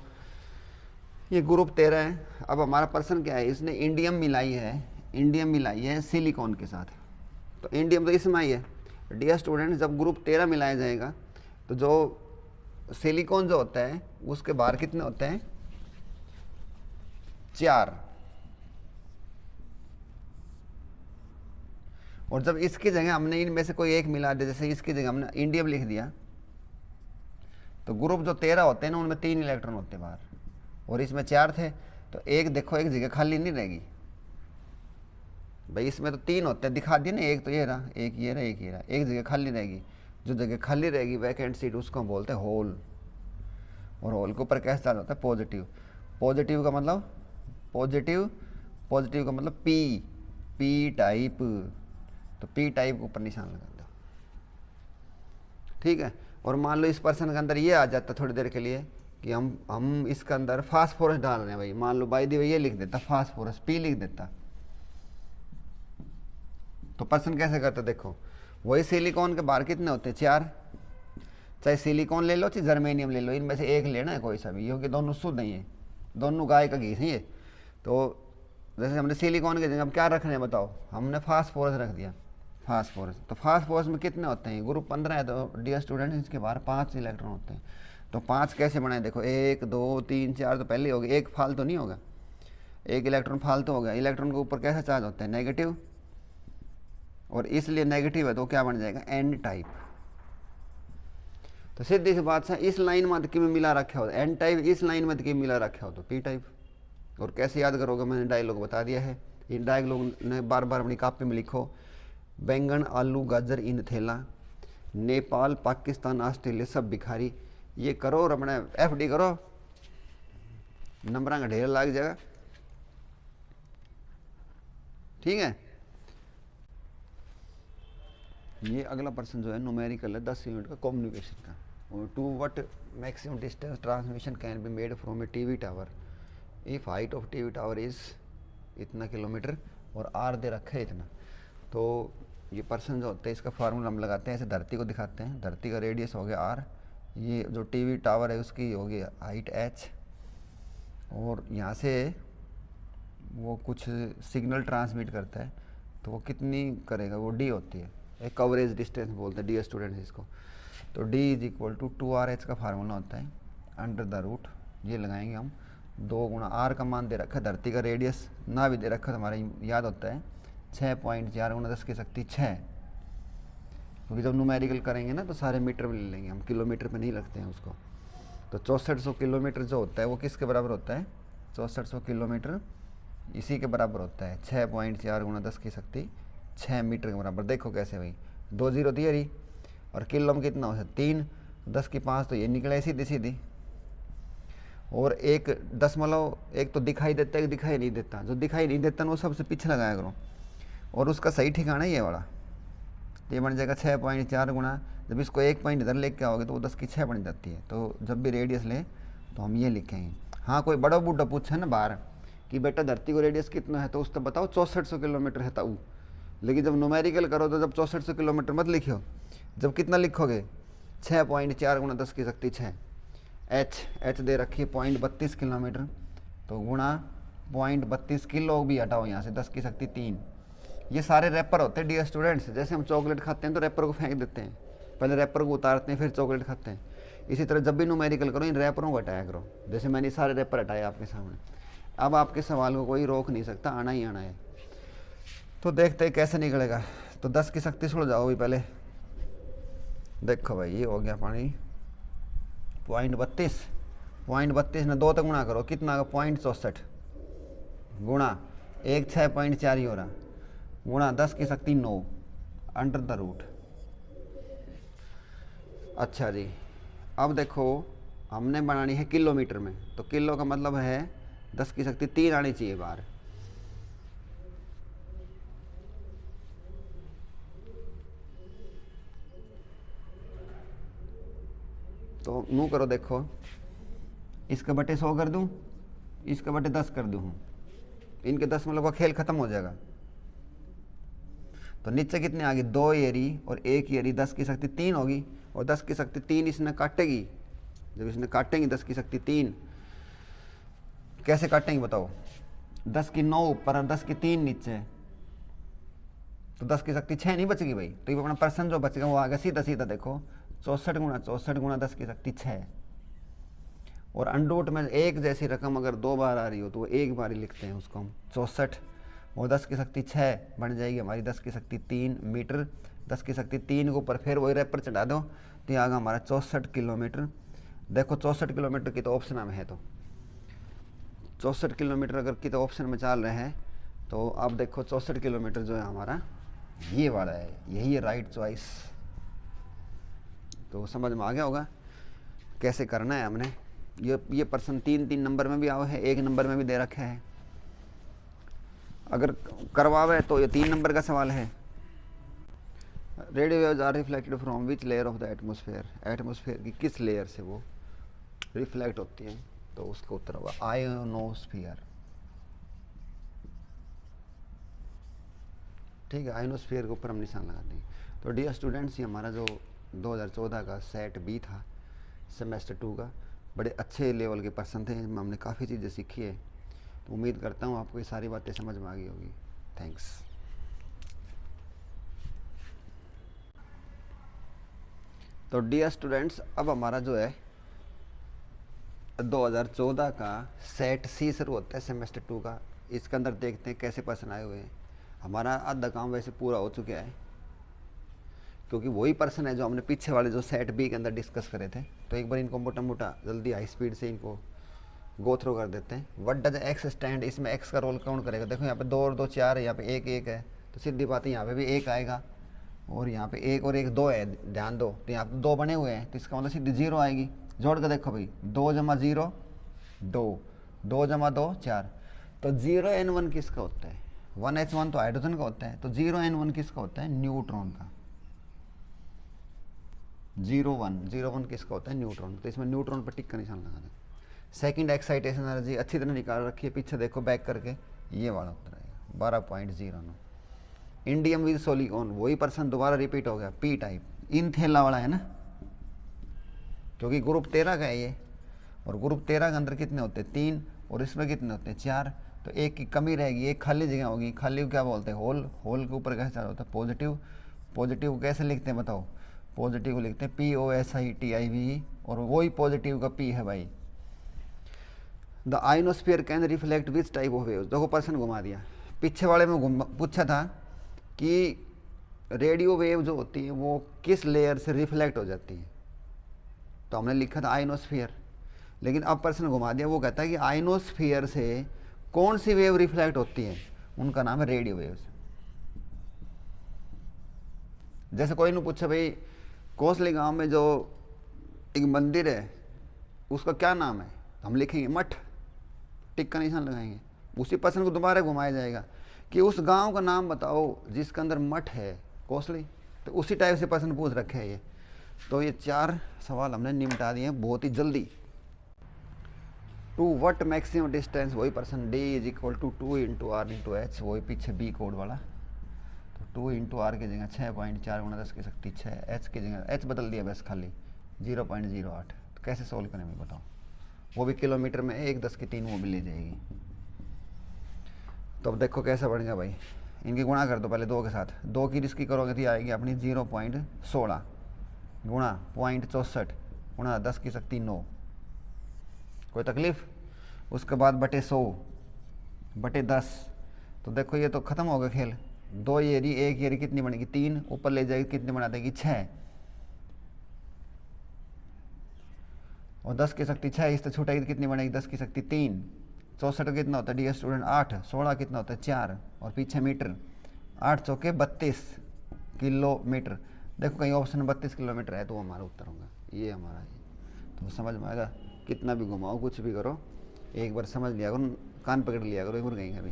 ये ग्रुप 13 है। अब हमारा पर्सन क्या है, इसने इंडियम मिलाई है, इंडियम मिलाई है सिलिकॉन के साथ, तो इंडियम तो इसमें आई है। डियर स्टूडेंट, जब ग्रुप 13 मिलाया जाएगा तो जो सिलिकॉन जो होता है उसके बाहर कितने होते हैं, 4, और जब इसकी जगह हमने इनमें से कोई एक मिला दिया, जैसे इसकी जगह हमने इंडियम लिख दिया, तो ग्रुप जो 13 होते हैं ना उनमें 3 इलेक्ट्रॉन होते हैं बाहर, और इसमें 4 थे, तो एक देखो एक जगह खाली नहीं रहेगी भाई, इसमें तो 3 होते हैं, दिखा दिए ना, एक तो ये रहा, एक ये रहा, एक ये रहा, एक जगह खाली रहेगी। जो जगह खाली रहेगी वैकेंट सीट, उसको हम बोलते हैं होल, और होल के ऊपर कैसे चार्ज होता है, पॉजिटिव। पॉजिटिव का मतलब पॉजिटिव, पॉजिटिव का मतलब पी, पी टाइप, तो पी टाइप के ऊपर निशान लगा दो, ठीक है। और मान लो इस पर्सन के अंदर ये आ जाता थोड़ी देर के लिए कि हम इसके अंदर फास्फोरस डाल रहे हैं भाई, मान लो बाई दी ये लिख देता फास्फोरस, पी लिख देता, तो पर्सन कैसे करता, देखो वही सिलिकॉन के बाहर कितने होते हैं, 4, चाहे सिलिकॉन ले लो चाहे जर्मेनियम ले लो, इनमें से एक लेना है कोई सा भी, क्योंकि दोनों शुद्ध नहीं है, दोनों गाय का घी है ये। तो जैसे हमने सिलिकॉन के जगह हम क्या रख रहे हैं बताओ, हमने फास्फोरस रख दिया, फास्फोरस। तो फास्फोरस में कितने होते हैं, ग्रुप 15 है, तो डियर स्टूडेंट्स इसके बाहर 5 इलेक्ट्रॉन होते हैं। तो 5 कैसे बनाए, देखो 1 2 3 4 तो पहले हो गए, एक फालतू नहीं होगा, एक इलेक्ट्रॉन फालतू हो गया। इलेक्ट्रॉन के ऊपर कैसा चार्ज होता है, नेगेटिव, और इसलिए नेगेटिव है तो क्या बन जाएगा, एन टाइप। तो सीधी सी बात है, इस लाइन में में मिला रखा हो एन टाइप, इस लाइन में मिला रखा हो तो पी टाइप। और कैसे याद करोगे, मैंने डायलॉग बता दिया है, इन डायलॉग ने बार बार अपनी कॉपी में लिखो, बैंगन, आलू, गाजर, इन थैला, नेपाल, पाकिस्तान, ऑस्ट्रेलिया, सब भिखारी। ये करो और अपने FD करो, नंबर का ढेर लग जाएगा, ठीक है। ये अगला पर्सन जो है न्यूमेरिकल है 10 यूनिट का कम्युनिकेशन का, to what maximum distance transmission can be made from a TV tower if height of TV tower is इतना किलोमीटर और आर दे रखा है इतना। तो ये पर्सन जो होते हैं इसका फार्मूला हम लगाते हैं, ऐसे धरती को दिखाते हैं, धरती का रेडियस हो गया आर, ये जो टीवी टावर है उसकी हो गई हाइट h, और यहाँ से वो कुछ सिग्नल ट्रांसमिट करता है तो वो कितनी करेगा, वो d होती है, एक कवरेज डिस्टेंस बोलते हैं डियर स्टूडेंट्स इसको। तो d is equal to 2RH का फार्मूला होता है, अंडर द रूट ये लगाएंगे हम 2 गुणा r का मान दे रखा है, धरती का रेडियस ना भी दे रखा है, हमारा याद होता है 6.4 गुणा 10 की शक्ति 6, क्योंकि जब न्यूमेरिकल करेंगे ना तो सारे मीटर में ले लेंगे हम, किलोमीटर पे नहीं रखते हैं उसको। तो 6400 किलोमीटर जो होता है वो किसके बराबर होता है, 6400 किलोमीटर इसी के बराबर होता है, 6.4 गुणा 10 की शक्ति 6 मीटर के बराबर। देखो कैसे भाई, 2 0 दिए रही, और किलो में कितना हो 3, 10 की 5 तो ये निकले सीधी सीधी, और एक दशमलव एक तो दिखाई देता है, एक दिखाई नहीं देता, जो दिखाई नहीं देता ना वो सबसे पीछे लगाया करो, और उसका सही ठिकाना ये वाला, ये बन जाएगा 6.4 गुणा, जब इसको 1 पॉइंट इधर लेके आओगे तो वो 10 की 6 बन जाती है। तो जब भी रेडियस ले तो हम ये लिखेंगे। हाँ कोई बड़ा बूढ़ा पूछे ना बाहर कि बेटा धरती को रेडियस कितना है, तो उसको बताओ 6400 किलोमीटर है ताऊ, लेकिन जब न्यूमेरिकल करो तो जब 6400 किलोमीटर मत लिखो, जब कितना लिखोगे 6.4 गुणा 10 की शक्ति 6, एच दे रखी है 0.32 किलोमीटर, तो गुणा 0.32 किलो भी हटाओ यहाँ से 10 की शक्ति 3। ये सारे रैपर होते हैं डियर स्टूडेंट्स। जैसे हम चॉकलेट खाते हैं तो रैपर को फेंक देते हैं, पहले रैपर को उतारते हैं फिर चॉकलेट खाते हैं। इसी तरह जब भी न्यूमेरिकल करो इन रैपरों को हटाया करो। जैसे मैंने सारे रैपर हटाए आपके सामने। अब आपके सवाल को कोई रोक नहीं सकता, आना ही आना है। तो देखते हैं कैसे निकलेगा। तो 10 की शक्ति सुड़ जाओ भी पहले। देखो भाई ये हो गया पानी 0.32 ने 2 तक गुणा करो, कितना का 0.64 गुणा 1 6.4 ही हो रहा, गुणा 10 की शक्ति 9 अंडर द रूट। अच्छा जी, अब देखो हमने बनानी है किलोमीटर में, तो किलो का मतलब है 10 की शक्ति 3 आनी चाहिए बाहर। तो नू करो, देखो इसका बटे 100 कर दूं, इसका बटे 10 कर दूं, इनके 10 मतलब का खेल खत्म हो जाएगा। तो नीचे कितने आ गई 2 एरी और 1 एरी 10 की शक्ति 3 होगी, और 10 की शक्ति 3 इसने काटेगी। जब इसने काटेंगी 10 की शक्ति 3 कैसे काटेंगे बताओ। 10 की 9 ऊपर और 10 की 3 नीचे, तो 10 की शक्ति 6 नहीं बचेगी भाई। तो ये अपना पर्सन जो बचेगा वो आ गया सीधा सीधा, देखो 64 गुणा 10 की शक्ति 6। और अंडरूट में एक जैसी रकम अगर 2 बार आ रही हो तो वो एक बार ही लिखते हैं उसको हम 64, और 10 की शक्ति 6 बन जाएगी हमारी 10 की शक्ति 3 मीटर। 10 की शक्ति 3 के ऊपर फिर वही रैपर चढ़ा दो तो ये आगा हमारा 64 किलोमीटर। देखो 64 किलोमीटर की तो ऑप्शन में है, तो 64 किलोमीटर अगर की तो ऑप्शन में चल रहे हैं, तो अब देखो 64 किलोमीटर जो है हमारा ये वाला है, यही है राइट चॉइस। तो समझ में आ गया होगा कैसे करना है हमने। ये पर्सन 3 नंबर में भी आओ है, 1 नंबर में भी दे रखा है। अगर करवावे तो ये 3 नंबर का सवाल है। Radio waves are reflected from which layer of the atmosphere, atmosphere की किस लेयर से वो रिफ्लेक्ट होती है, तो उसका उत्तर होगा आयोनोस्फीयर। ठीक है, आयोनोस्फीयर के ऊपर हम निशान लगाते हैं। तो डियर स्टूडेंट्स, ये हमारा जो 2014 का सेट बी था सेमेस्टर 2 का, बड़े अच्छे लेवल के पर्सन थे, हमने काफ़ी चीज़ें सीखी है। तो उम्मीद करता हूँ आपको ये सारी बातें समझ में आ गई होगी। थैंक्स। तो डियर स्टूडेंट्स, अब हमारा जो है 2014 का सेट सी शुरू होता है सेमेस्टर 2 का। इसके अंदर देखते हैं कैसे पर्सन आए हुए हैं। हमारा आधा काम वैसे पूरा हो चुका है, क्योंकि वही पर्सन है जो हमने पीछे वाले जो सेट बी के अंदर डिस्कस करे थे। तो एक बार इनको मोटा मोटा जल्दी हाई स्पीड से इनको गो थ्रू कर देते हैं। व्हाट डज एक्स स्टैंड, इसमें एक्स का रोल काउंट करेगा। देखो यहाँ पे 2 और 2 4 है, यहाँ पे 1 1 है, तो सीधी बात है यहाँ पे भी 1 आएगा, और यहाँ पे 1 और 1 2 है, ध्यान दो। तो यहाँ पे 2 बने हुए हैं, तो इसका मतलब सीधी 0 आएगी। जोड़ के देखो भाई, 2 + 0 2, 2 + 2 4। तो 0n1 किसका होता है? 1h1 तो हाइड्रोजन का होता है, तो 0n1 किसका होता है? न्यूट्रॉन का। 0 1 किसका होता है? न्यूट्रॉन। तो इसमें न्यूट्रॉन पर टिक का निशान लगा दें। सेकंड एक्साइटेशन एनर्जी अच्छी तरह निकाल रखी है, पीछे देखो बैक करके, ये वाला उत्तर आएगा 12.09। इंडियम विद सोलिकॉन, वही पर्सन दोबारा रिपीट हो गया, पी टाइप इन थैला वाला है ना, क्योंकि ग्रुप 13 का है ये, और ग्रुप 13 के अंदर कितने होते हैं? 3, और इसमें कितने होते हैं? 4। तो एक की कमी रहेगी, एक खाली जगह होगी। खाली को क्या बोलते हैं? होल। होल के ऊपर कैसे होता है? पॉजिटिव। पॉजिटिव को कैसे लिखते हैं बताओ? पॉजिटिव को लिखते हैं POSITIV, और वही पॉजिटिव का P है भाई। The ionosphere can reflect which type of waves. देखो पर्सन घुमा दिया, पीछे वाले में पूछा था कि रेडियो वेव जो होती है वो किस लेयर से रिफ्लेक्ट हो जाती है, तो हमने लिखा था आइनोस्फीयर। लेकिन अब पर्सन घुमा दिया, वो कहता है कि आइनोस्फीयर से कौन सी वेव रिफ्लेक्ट होती है, उनका नाम है रेडियो वेव्स। जैसे कोई ने पूछा भाई कोसली गांव में जो एक मंदिर है उसका क्या नाम है, तो हम लिखेंगे मठ, टिक का निशान लगाएंगे। उसी पर्सन को दोबारा घुमाया जाएगा कि उस गांव का नाम बताओ जिसके अंदर मठ है, कोसली। तो उसी टाइप से पर्सन पूछ रखे है ये। तो ये 4 सवाल हमने निपटा दिए हैं बहुत ही जल्दी। टू व्हाट मैक्सिमम डिस्टेंस, वही पर्सन D = 2 × R × H, वही पीछे B कोड वाला। तो 2 × R की जगह 6.4 × 10 की शक्ति 6, H की जगह H बदल दिया बस खाली 0.08। तो कैसे सोल्व करेंगे बताओ, वो भी किलोमीटर में 1/10⁻³ वो भी ले जाएगी। तो अब देखो कैसा बढ़ेगा भाई, इनकी गुणा कर दो पहले 2 के साथ, 2 की इसकी करोगे तो आएगी अपनी 0.16 गुणा 0.64 गुणा 10⁻⁹ कोई तकलीफ। उसके बाद बटे 100/10। तो देखो ये तो ख़त्म हो गया खेल, 2 ये रही, 1 ये रही, कितनी बनेगी 3, ऊपर ले जाएगी कितनी बना देगी 6, और 10⁻⁶ इससे छूटेगी तो कितनी बनेगी 10⁻�3। 64 कितना होता है डियर स्टूडेंट 8, 16 कितना होता है 4, और पीछे मीटर, 8 चौके 32 किलोमीटर। देखो कहीं ऑप्शन में 32 किलोमीटर है तो वो हमारा उत्तर होगा, ये हमारा है। तो समझ में आएगा, कितना भी घुमाओ कुछ भी करो, एक बार समझ लिया करो, कान पकड़ लिया करो, एक बार कहीं अभी।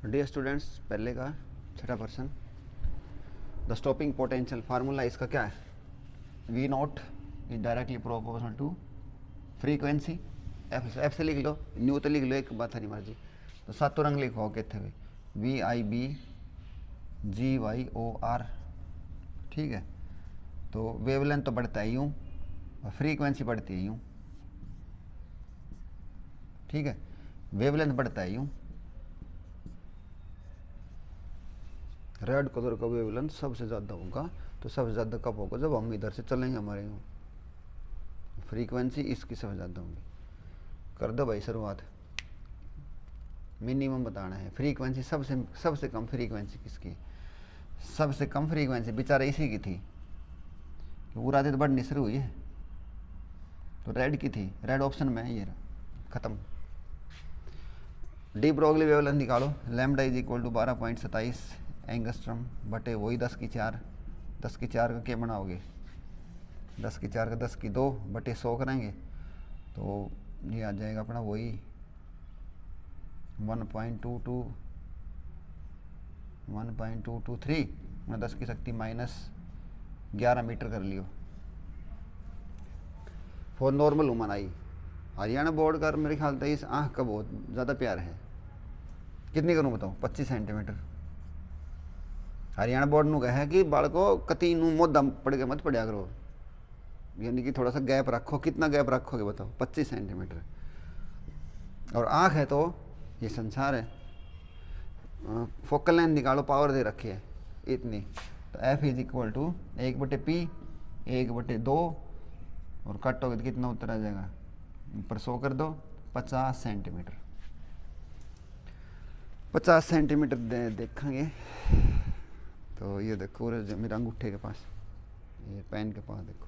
डियर स्टूडेंट्स, पहले का छठा person, the stopping potential formula इसका क्या है, V0 is directly proportional to frequency, F से लिख लो, न्यू तो लिख लो, एक बात हरी मर्जी। तो सातों रंग लिखो कितने भी, VIBGYOR, ठीक है। तो वेवलेंथ तो बढ़ता है यूँ और फ्रीक्वेंसी बढ़ती है यूँ, ठीक है, वेवलेंथ बढ़ता है यूँ, रेड कलर का वेवलेंथ सबसे ज़्यादा होगा। तो सबसे ज़्यादा कब होगा, जब हम इधर से चलेंगे हमारे यूँ, फ्रीक्वेंसी इसकी सबसे ज़्यादा होगी। कर दो भाई शुरुआत, मिनिमम बताना है। फ्रीक्वेंसी सबसे कम फ्रीक्वेंसी किसकी, सबसे कम फ्रीक्वेंसी बेचारा इसी की थी, पूरा दिन बढ़नी शुरू हुई है, तो रेड की थी, रेड ऑप्शन में है, ये खत्म। डी ब्रोगली वेवलेंथ निकालो, lambda is equal to 12.27 angstrom बटे वही 10⁴, 10⁴ का क्या बनाओगे, 10⁴ का 10⁻² बटे 100 करेंगे तो ये आ जाएगा अपना वही 1.223 -10⁻⁻11 मीटर कर लियो। For normal woman I, Haryana board का मेरे ख्याल से इस आँख का बहुत ज़्यादा प्यार है। कितनी करूँ बताओ, 25 सेंटीमीटर। हरियाणा बोर्ड ने कहा है कि बालको कती मोदा पड़ के मत पड़ा करो, यानी कि थोड़ा सा गैप रखो। कितना गैप रखोगे बताओ, 25 सेंटीमीटर। और आँख है तो ये संसार है। फोकल लेंथ निकालो, पावर दे रखी है इतनी, तो F is equal to 1/P 1/2 और काटोगे तो कितना उत्तर आ जाएगा, ऊपर 100 कर दो, 50 सेंटीमीटर। 50 सेंटीमीटर देखेंगे तो ये देखो मेरे अंगूठे के पास, ये पेन के पास देखो,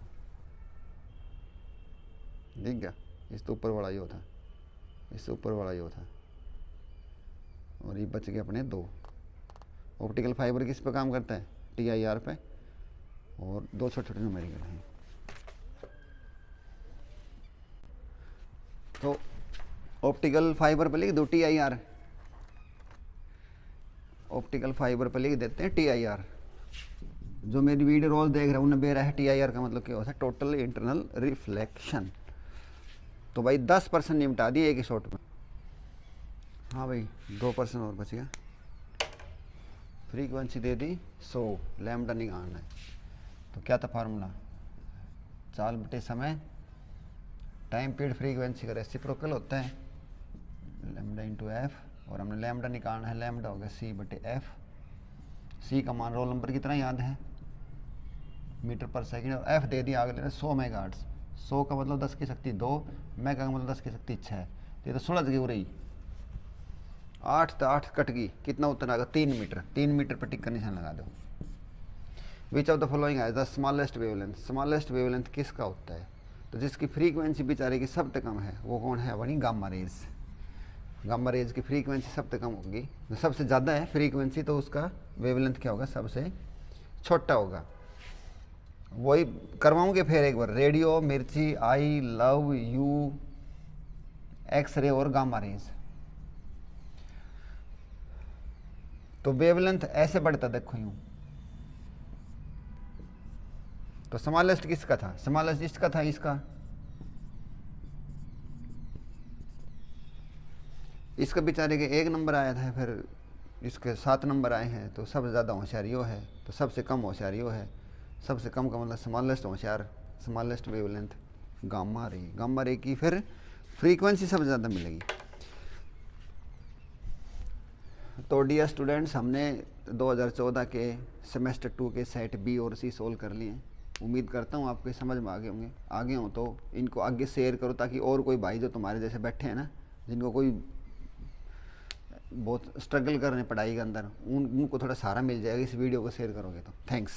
दिख गया। इससे ऊपर वाला ये था, इससे ऊपर वाला ये था, और ये बच गए अपने 2। ऑप्टिकल फाइबर किस पे काम करता है, TIR पे, और 2 छोटे-छोटे न्यूमेरिकल हैं। तो ऑप्टिकल फाइबर पे लिख दो TIR, ऑप्टिकल फाइबर पे लिख देते हैं TIR। जो मेरी वीडियो रोज देख रहे हैं उन्हें बेरा है TIR का मतलब क्या होता है, टोटल इंटरनल रिफ्लेक्शन। तो भाई 10% निपटा दिए एक ही शॉट में। हाँ भाई 2% और बच गया। फ्रीक्वेंसी दे दी 100, लैम्डा निकालना है। तो क्या था फार्मूला, चाल बटे समय, टाइम पीरियड फ्रीक्वेंसी का रेसिप्रोकल होता है, लैम्डा इंटू एफ, और हमने लैम्डा निकालना है, लैम्डा हो गया C/F। C का मान रोल नंबर की तरह याद है, मीटर पर सेकंड, और F दे दिया आगे लेना 100 मेगाहर्ट्ज़। 100 का मतलब 10⁻⁴, मेगा का मतलब 10⁻⁶। तो ये तो सुलझ गई हो रही, 8 तो 8 कट गई, कितना उत्तर आएगा 3 मीटर। 3 मीटर पर टिक का निशान लगा दो। विच ऑफ द फॉलोइंग है the smallest wavelength, smallest wavelength किसका होता है, तो जिसकी फ्रीक्वेंसी बेचारे की सबसे कम है वो कौन है, वही गामा रेज। गामा रेज की फ्रीक्वेंसी सबसे कम होगी, सबसे ज़्यादा है फ्रीक्वेंसी, तो उसका वेवलेंथ क्या होगा, सबसे छोटा होगा। वही करवाऊंगे फिर एक बार, रेडियो, मिर्ची, आई, लव यू, एक्सरे और गामा रेज। तो वेवलेंथ ऐसे बढ़ता देखो यूं। तो स्मॉलेस्ट किसका था, स्मॉलेस्ट इसका था, इसका इसका बेचारे के 1 नंबर आया था, फिर इसके 7 नंबर आए हैं, तो सबसे ज़्यादा होशियारी वो है, तो सबसे कम होशियारी वो है। सबसे कम का मतलब स्मॉलेस्ट होशियार, smallest wavelength gamma ray. Gamma ray की फिर फ्रीक्वेंसी सबसे ज़्यादा मिलेगी। तो डियर स्टूडेंट्स, हमने 2014 के सेमेस्टर 2 के सेट बी और सी सोल्व कर लिए। उम्मीद करता हूँ आपको समझ में आगे हों तो इनको आगे शेयर करो, ताकि और कोई भाई जो तुम्हारे जैसे बैठे हैं ना, जिनको कोई बहुत स्ट्रगल कर रहे हैं पढ़ाई के अंदर, उनको थोड़ा सहारा मिल जाएगा इस वीडियो को शेयर करोगे तो। थैंक्स।